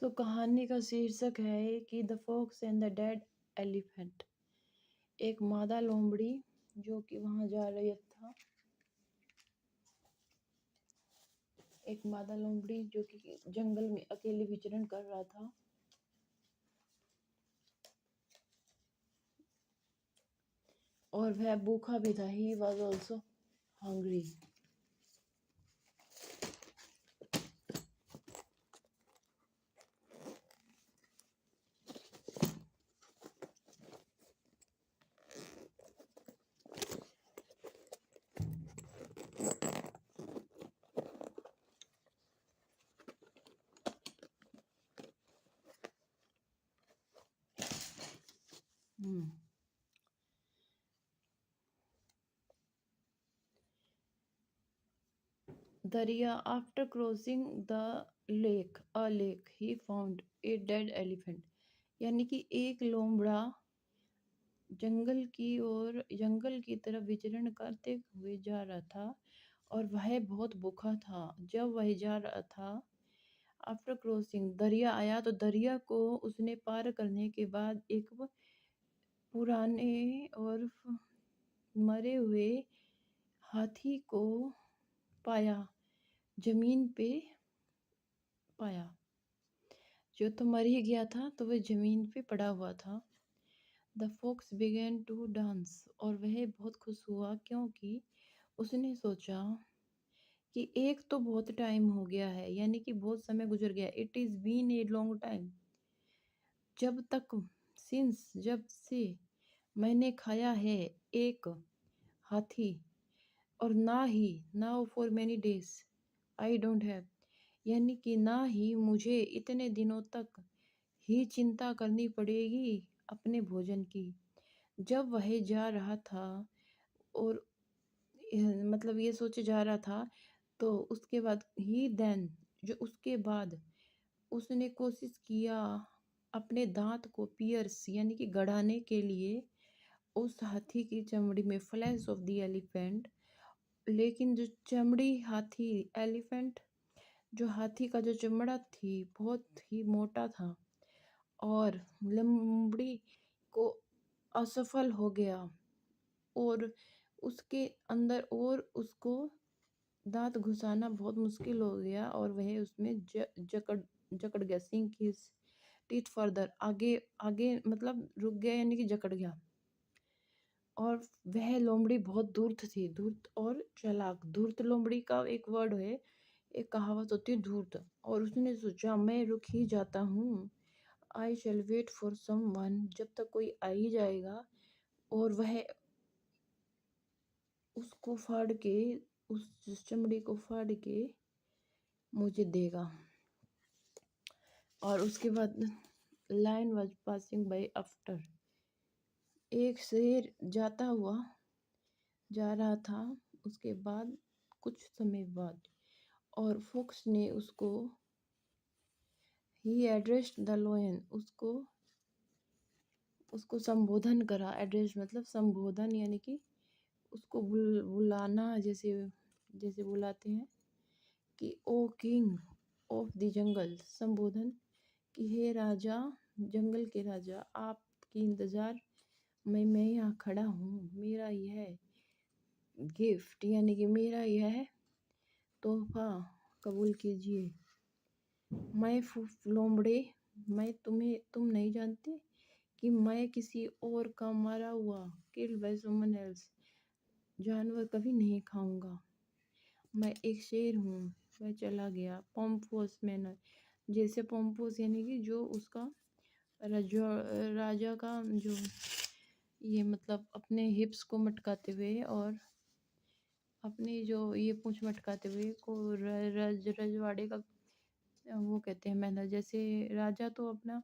कहानी का शीर्षक है कि the fox and the dead elephant. एक मादा लोमड़ी जो कि वहां जा रही था। एक मादा लोमड़ी जो कि जंगल में अकेले विचरण कर रहा था और वह भूखा भी था। He was also hungry. दरिया after crossing the lake he found a dead elephant. यानी कि एक लोमड़ा जंगल की तरफ विचरण करते हुए जा रहा था और वह बहुत भूखा था। जब वह जा रहा था, आफ्टर क्रॉसिंग दरिया आया, तो दरिया को उसने पार करने के बाद एक पुराने और मरे हुए हाथी को पाया, जमीन पे पाया। जो तो मर ही गया था, तो वह जमीन पे पड़ा हुआ था। The fox began to dance, और वह बहुत खुश हुआ क्योंकि उसने सोचा कि एक तो बहुत टाइम हो गया है, यानी कि बहुत समय गुजर गया। It is been a long time, जब से मैंने खाया है एक हाथी, और now for many days I don't have, यानी कि ना ही मुझे इतने दिनों तक ही चिंता करनी पड़ेगी अपने भोजन की। जब वह जा रहा था और मतलब ये सोचे जा रहा था, तो उसके बाद उसके बाद उसने कोशिश किया अपने दांत को पियर्स यानी कि गड़ाने के लिए उस हाथी की चमड़ी में, फ्लैश ऑफ द एलिफेंट। लेकिन जो चमड़ी हाथी का जो चमड़ा थी बहुत ही मोटा था और लोमड़ी को असफल हो गया, और उसके अंदर और उसको दांत घुसाना बहुत मुश्किल हो गया और वह उसमें जकड़ जकड़ गया। सिंक हिज टीथ फर्दर, आगे आगे मतलब रुक गया, यानी कि जकड़ गया। और वह लोमड़ी बहुत धूर्त थी, धूर्त और चालाक। धूर्त लोमड़ी का एक वर्ड है, एक कहावत होती है धूर्त। और उसने सोचा मैं रुक ही जाता हूँ, आई शैल वेट फॉर समवन, जब तक कोई आ ही जाएगा और वह उसको फाड़ के, उस चमड़ी को फाड़ के मुझे देगा। और उसके बाद line was passing by after, एक शेर जाता हुआ जा रहा था उसके बाद, कुछ समय बाद। और फॉक्स ने उसको ही एड्रेस्ड द लायन, उसको संबोधन करा। एड्रेस मतलब संबोधन, यानी कि उसको बुलाना, जैसे जैसे बुलाते हैं कि O king of the jungle, संबोधन कि हे राजा, जंगल के राजा, आपकी इंतज़ार मैं यहाँ खड़ा हूँ। मेरा यह गिफ्ट यानी कि मेरा यह तोहफा कबूल कीजिए। मैं लोमड़े, तुम नहीं जानते कि मैं किसी और का मारा हुआ, किल्ड बाय समवन एल्स, जानवर कभी नहीं खाऊंगा। मैं एक शेर हूँ। वह चला गया पॉम्पोस मैनर, जैसे पॉम्पोस यानी कि जो उसका राजा का जो ये मतलब अपने हिप्स को मटकाते हुए और अपनी जो ये पूंछ मटकाते हुए को रजवाड़े का वो कहते हैं मैनर। जैसे राजा तो अपना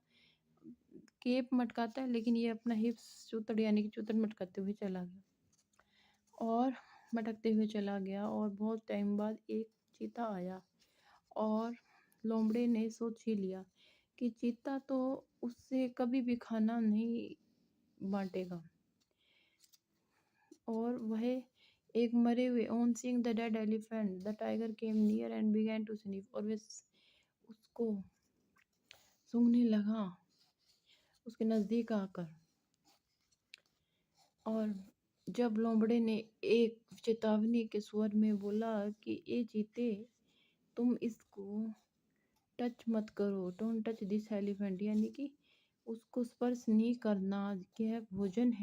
केप मटकाता है, लेकिन ये अपना हिप्स चूतड़ यानी कि चूतड़ मटकाते हुए चला गया और मटकते हुए चला गया। और बहुत टाइम बाद एक चीता आया और लोमड़े ने सोच ही लिया कि चीता तो उससे कभी भी खाना नहीं बांटेगा। और वह एक मरे हुए, on seeing the dead elephant the tiger came near and began to sniff, और वे उसको सूंघने लगा उसके नज़दीक आकर। और जब लोमड़े ने एक चेतावनी के स्वर में बोला कि ए चीते, तुम इसको टच मत करो, डोंट टच दिस एलिफेंट, यानी कि उसको स्पर्श नहीं करना, यह भोजन है।